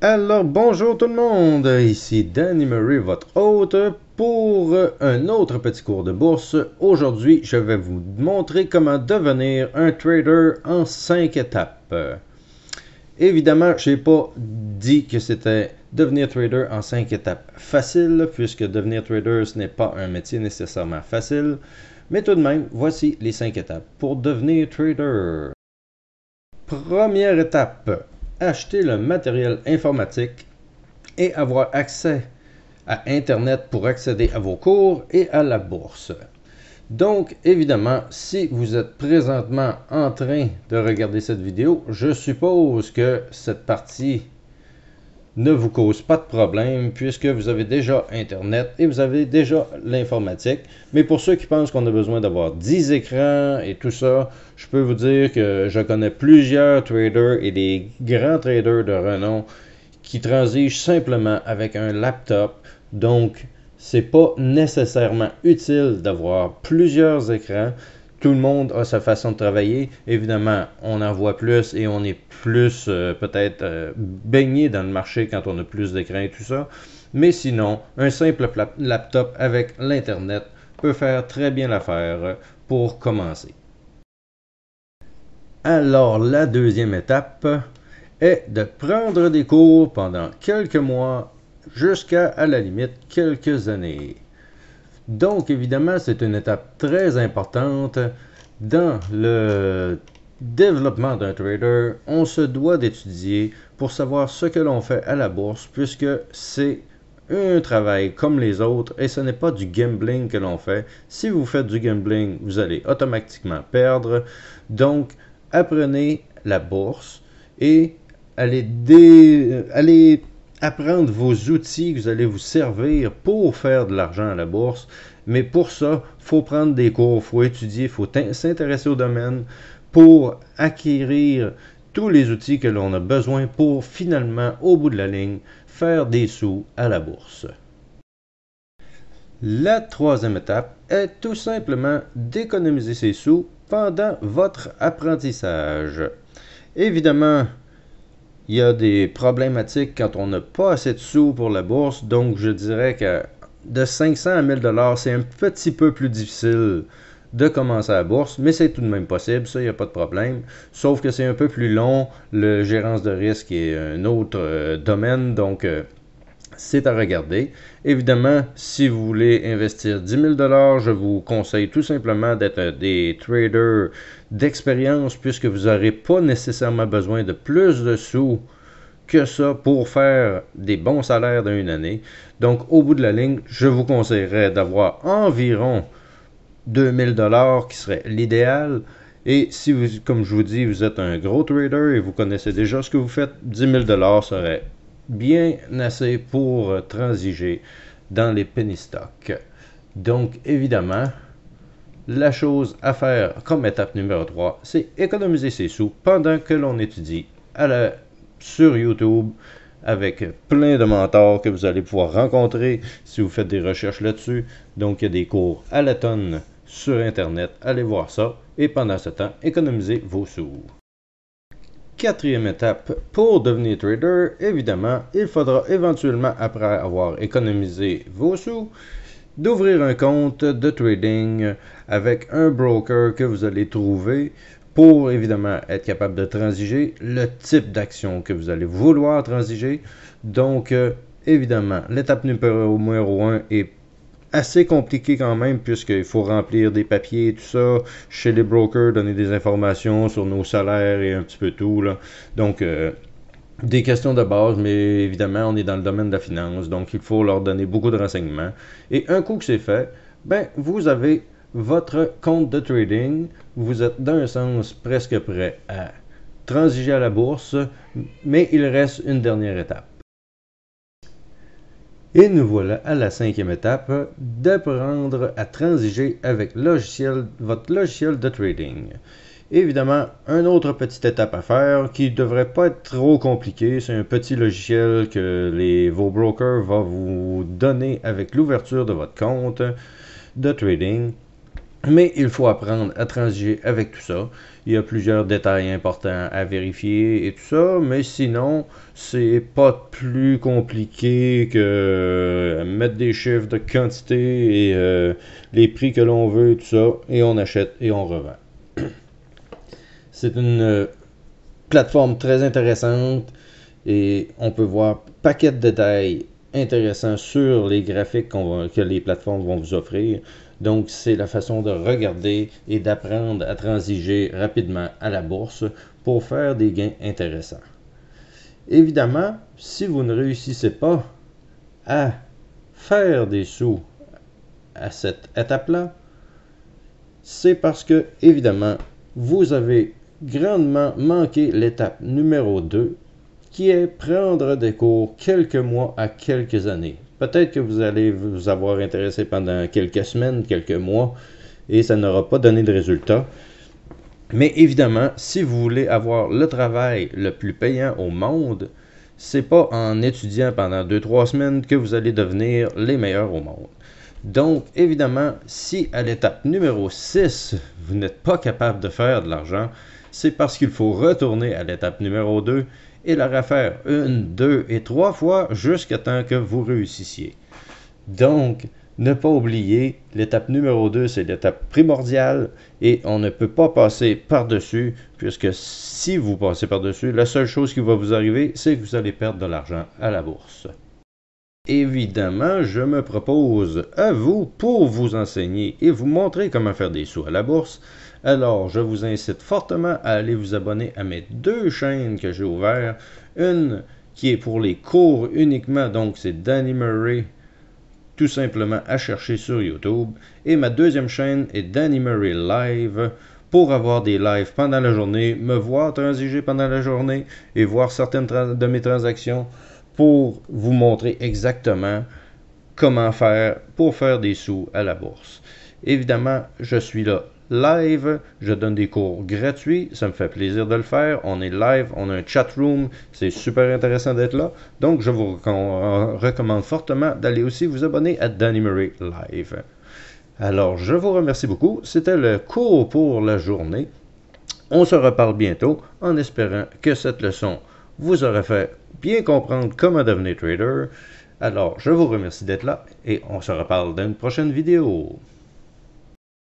Alors bonjour tout le monde, ici Danny Murray, votre hôte, pour un autre petit cours de bourse. Aujourd'hui, je vais vous montrer comment devenir un trader en 5 étapes. Évidemment, je n'ai pas dit que c'était devenir trader en 5 étapes facile, puisque devenir trader, ce n'est pas un métier nécessairement facile. Mais tout de même, voici les 5 étapes pour devenir trader. Première étape, acheter le matériel informatique et avoir accès à Internet pour accéder à vos cours et à la bourse. Donc, évidemment, si vous êtes présentement en train de regarder cette vidéo, je suppose que cette partie ne vous cause pas de problème puisque vous avez déjà Internet et vous avez déjà l'informatique. Mais pour ceux qui pensent qu'on a besoin d'avoir 10 écrans et tout ça, je peux vous dire que je connais plusieurs traders et des grands traders de renom qui transigent simplement avec un laptop. Donc, c'est pas nécessairement utile d'avoir plusieurs écrans. Tout le monde a sa façon de travailler. Évidemment, on en voit plus et on est plus peut-être baigné dans le marché quand on a plus d'écrans et tout ça. Mais sinon, un simple laptop avec l'Internet peut faire très bien l'affaire pour commencer. Alors, la deuxième étape est de prendre des cours pendant quelques mois jusqu'à, à la limite, quelques années. Donc, évidemment, c'est une étape très importante dans le développement d'un trader. On se doit d'étudier pour savoir ce que l'on fait à la bourse, puisque c'est un travail comme les autres et ce n'est pas du gambling que l'on fait. Si vous faites du gambling, vous allez automatiquement perdre. Donc, apprenez la bourse et allez apprendre vos outils que vous allez vous servir pour faire de l'argent à la bourse. Mais pour ça, il faut prendre des cours, il faut étudier, il faut s'intéresser au domaine pour acquérir tous les outils que l'on a besoin pour finalement, au bout de la ligne, faire des sous à la bourse. La troisième étape est tout simplement d'économiser ses sous pendant votre apprentissage. Évidemment, il y a des problématiques quand on n'a pas assez de sous pour la bourse, donc je dirais que de 500 à 1000 $, c'est un petit peu plus difficile de commencer à la bourse, mais c'est tout de même possible, ça, il n'y a pas de problème. Sauf que c'est un peu plus long, le gérance de risque est un autre domaine, donc c'est à regarder. Évidemment, si vous voulez investir 10 000 $, je vous conseille tout simplement d'être des traders d'expérience puisque vous n'aurez pas nécessairement besoin de plus de sous que ça pour faire des bons salaires dans une année. Donc, au bout de la ligne, je vous conseillerais d'avoir environ 2000 $ qui serait l'idéal. Et si vous, comme je vous dis, vous êtes un gros trader et vous connaissez déjà ce que vous faites, 10 000 $ serait bien assez pour transiger dans les penny stocks. Donc, évidemment, la chose à faire comme étape numéro 3, c'est économiser ses sous pendant que l'on étudie sur YouTube avec plein de mentors que vous allez pouvoir rencontrer si vous faites des recherches là-dessus. Donc, il y a des cours à la tonne sur Internet. Allez voir ça. Et pendant ce temps, économisez vos sous. Quatrième étape, pour devenir trader, évidemment, il faudra éventuellement, après avoir économisé vos sous, d'ouvrir un compte de trading avec un broker que vous allez trouver pour évidemment être capable de transiger le type d'action que vous allez vouloir transiger. Donc, évidemment, l'étape numéro 1 est assez compliqué quand même puisqu'il faut remplir des papiers et tout ça chez les brokers, donner des informations sur nos salaires et un petit peu tout là. Donc des questions de base, mais évidemment on est dans le domaine de la finance, donc il faut leur donner beaucoup de renseignements. Et un coup que c'est fait, ben vous avez votre compte de trading, vous êtes d'un sens presque prêt à transiger à la bourse, mais il reste une dernière étape. Et nous voilà à la cinquième étape, d'apprendre à transiger avec votre logiciel de trading. Évidemment, une autre petite étape à faire qui ne devrait pas être trop compliquée, c'est un petit logiciel que vos brokers vont vous donner avec l'ouverture de votre compte de trading. Mais il faut apprendre à transiger avec tout ça. Il y a plusieurs détails importants à vérifier et tout ça, mais sinon, c'est pas plus compliqué que mettre des chiffres de quantité et les prix que l'on veut et tout ça, et on achète et on revend. C'est une plateforme très intéressante et on peut voir paquet de détails intéressants sur les graphiques que les plateformes vont vous offrir. Donc, c'est la façon de regarder et d'apprendre à transiger rapidement à la bourse pour faire des gains intéressants. Évidemment, si vous ne réussissez pas à faire des sous à cette étape-là, c'est parce que, évidemment, vous avez grandement manqué l'étape numéro 2, qui est prendre des cours quelques mois à quelques années. Peut-être que vous allez vous avoir intéressé pendant quelques semaines, quelques mois, et ça n'aura pas donné de résultat. Mais évidemment, si vous voulez avoir le travail le plus payant au monde, c'est pas en étudiant pendant 2-3 semaines que vous allez devenir les meilleurs au monde. Donc, évidemment, si à l'étape numéro 6, vous n'êtes pas capable de faire de l'argent, c'est parce qu'il faut retourner à l'étape numéro 2 et la refaire 1, 2 et 3 fois jusqu'à temps que vous réussissiez. Donc, ne pas oublier, l'étape numéro 2, c'est l'étape primordiale et on ne peut pas passer par-dessus, puisque si vous passez par-dessus, la seule chose qui va vous arriver, c'est que vous allez perdre de l'argent à la bourse. Évidemment, je me propose à vous pour vous enseigner et vous montrer comment faire des sous à la bourse. Alors, je vous incite fortement à aller vous abonner à mes 2 chaînes que j'ai ouvertes. Une qui est pour les cours uniquement, donc c'est Danny Murray, tout simplement à chercher sur YouTube. Et ma deuxième chaîne est Danny Murray Live, pour avoir des lives pendant la journée, me voir transiger pendant la journée et voir certaines de mes transactions pour vous montrer exactement comment faire pour faire des sous à la bourse. Évidemment, je suis là live, je donne des cours gratuits, ça me fait plaisir de le faire, on est live, on a un chat room, c'est super intéressant d'être là, donc je vous recommande fortement d'aller aussi vous abonner à Danny Murray Live. Alors, je vous remercie beaucoup, c'était le cours pour la journée. On se reparle bientôt en espérant que cette leçon vous aura fait bien comprendre comment devenir trader. Alors, je vous remercie d'être là et on se reparle dans une prochaine vidéo.